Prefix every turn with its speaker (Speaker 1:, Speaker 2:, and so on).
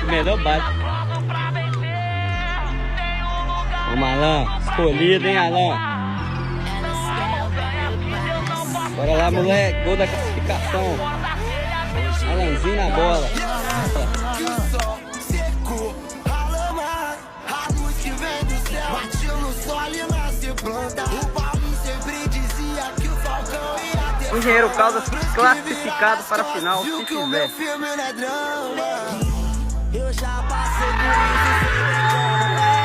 Speaker 1: Melhor bate. Vamos, Alan. Escolhido, hein, Alan? Bora lá, moleque. Gol da classificação. Alanzinho na bola. Engenheiro Caldas classificado para a final, se quiser.
Speaker 2: Eu já passei por isso.